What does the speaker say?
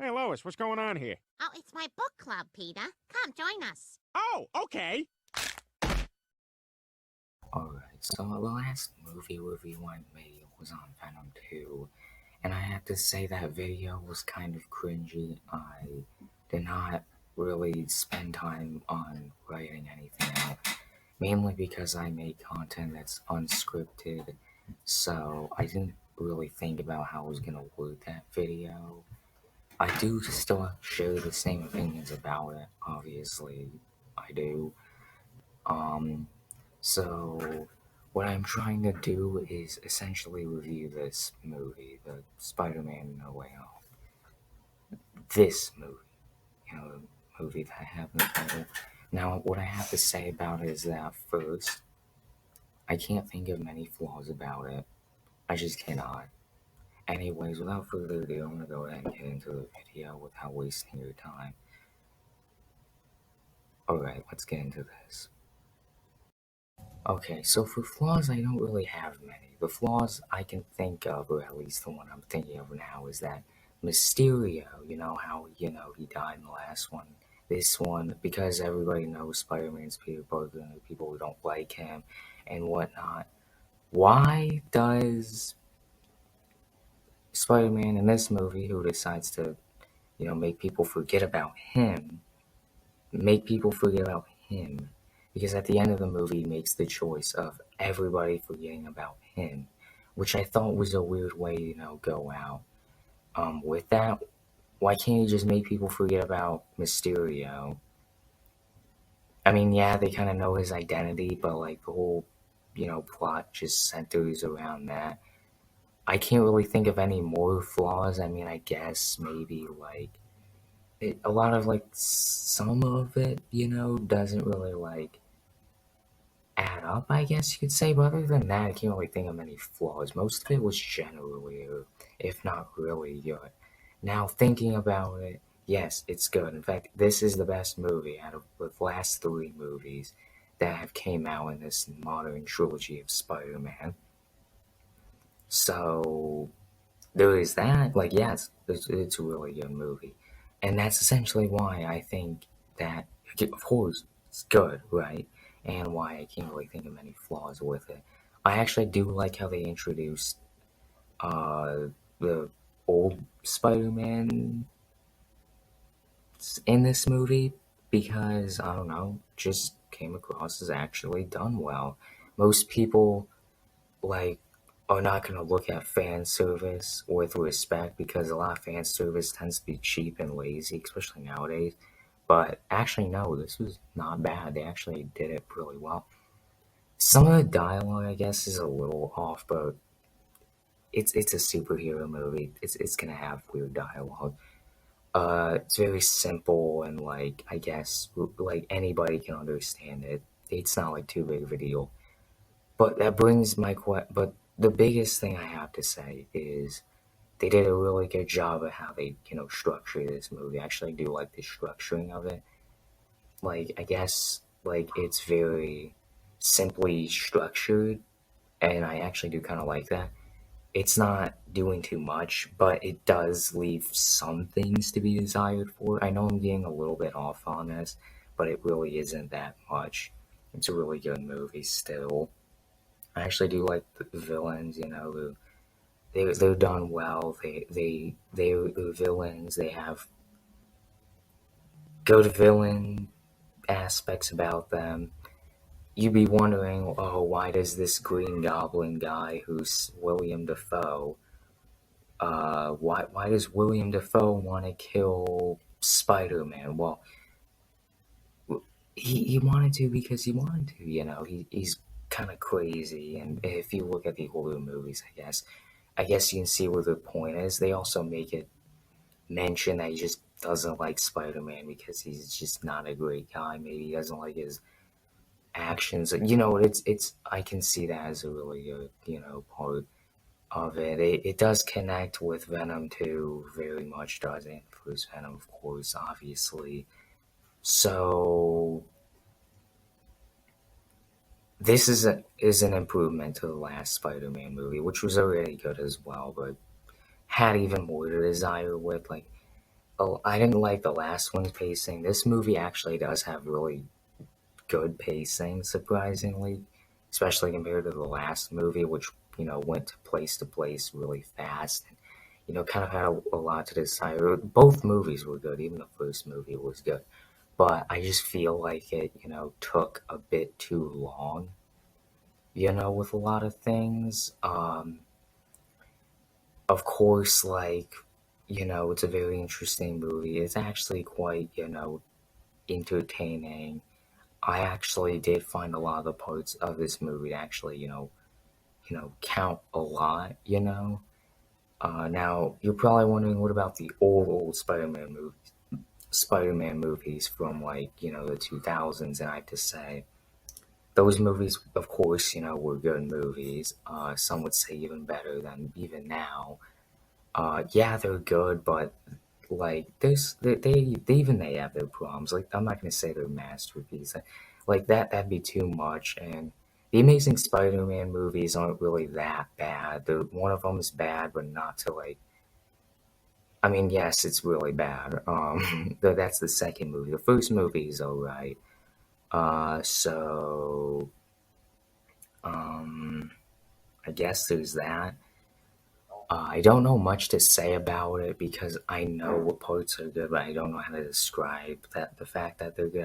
Hey, Lois, what's going on here? Oh, it's my book club, Peter. Come, join us. Oh, okay. Alright, so the last movie review I made was on Venom 2, and I have to say that video was kind of cringy. I did not really spend time on writing anything out, mainly because I make content that's unscripted, so I didn't really think about how I was gonna word that video. I do still share the same opinions about it, obviously, I do. So what I'm trying to do is essentially review this movie, the Spider-Man No Way Home. This movie, the movie that I have in the title. Now, what I have to say about it is that first, I can't think of many flaws about it. I just cannot. Anyways, without further ado, I'm gonna go ahead and get into the video without wasting your time. Alright, let's get into this. Okay, so for flaws, I don't really have many. The flaws I can think of, or at least the one I'm thinking of now, is that Mysterio, how, he died in the last one. This one, because everybody knows Spider-Man's Peter Parker and the people who don't like him and whatnot. Why does Spider-Man in this movie, who decides to, make people forget about him, because at the end of the movie he makes the choice of everybody forgetting about him, which I thought was a weird way to go out. With that, why can't he just make people forget about Mysterio? I mean, yeah, they kind of know his identity, but like the whole plot just centers around that. I can't really think of any more flaws. I mean, I guess maybe like a lot of like some of it doesn't really add up, I guess you could say. But other than that, I can't really think of many flaws. Most of it was generally, or if not really, good. Now, thinking about it, yes, it's good. In fact, this is the best movie out of the last 3 movies that have came out in this modern trilogy of Spider-Man. So, there is that. Yes, it's a really good movie. And that's essentially why I think that, of course, it's good, right? And why I can't really think of any flaws with it. I actually do like how they introduced the old Spider-Man in this movie, because, I don't know, just came across as actually done well. Most people, are not going to look at fan service with respect, because a lot of fan service tends to be cheap and lazy, especially nowadays. But actually, no, this was not bad. They actually did it really well. Some of the dialogue, I guess, is a little off, but it's a superhero movie. It's gonna have weird dialogue. It's very simple and I guess anybody can understand it. It's not too big of a deal. But that brings but the biggest thing I have to say is they did a really good job of how they, structure this movie. I actually do like the structuring of it. I guess, it's very simply structured, and I actually do kind of like that. It's not doing too much, but it does leave some things to be desired for. I know I'm getting a little bit off on this, but it really isn't that much. It's a really good movie still. I actually do like the villains, they're done well. They're villains. They have good villain aspects about them. You'd be wondering, oh, why does this Green Goblin guy, who's William Dafoe, why does William Dafoe want to kill Spider-Man? Well, he wanted to because he wanted to. He's kind of crazy, and if you look at the older movies, I guess you can see where the point is. They also make it mention that he just doesn't like Spider-Man because he's just not a great guy. Maybe he doesn't like his actions. It's I can see that as a really good, part of it. It does connect with Venom too, very much does. And first Venom, of course, obviously. So this is an improvement to the last Spider-Man movie, which was already good as well, but had even more to desire with. I didn't like the last one's pacing. This movie actually does have really good pacing, surprisingly, especially compared to the last movie, which went to place really fast. And, kind of had a lot to decide. Both movies were good. Even the first movie was good, but I just feel like it, took a bit too long. With a lot of things. Of course, like it's a very interesting movie. It's actually quite entertaining. I actually did find a lot of the parts of this movie to actually, count a lot, Now, you're probably wondering, what about the old Spider-Man movies? Spider-Man movies from, like, the 2000s, and I have to say, those movies, of course, were good movies. Some would say even better than even now. Yeah, they're good, but like they have their problems. Like, I'm not gonna say they're masterpieces. Like that'd be too much. And the Amazing Spider-Man movies aren't really that bad. One of them is bad, but not to like. I mean, yes, it's really bad. That's the second movie. The first movie is alright. So I guess there's that. I don't know much to say about it because I know what parts are good, but I don't know how to describe the fact that they're good.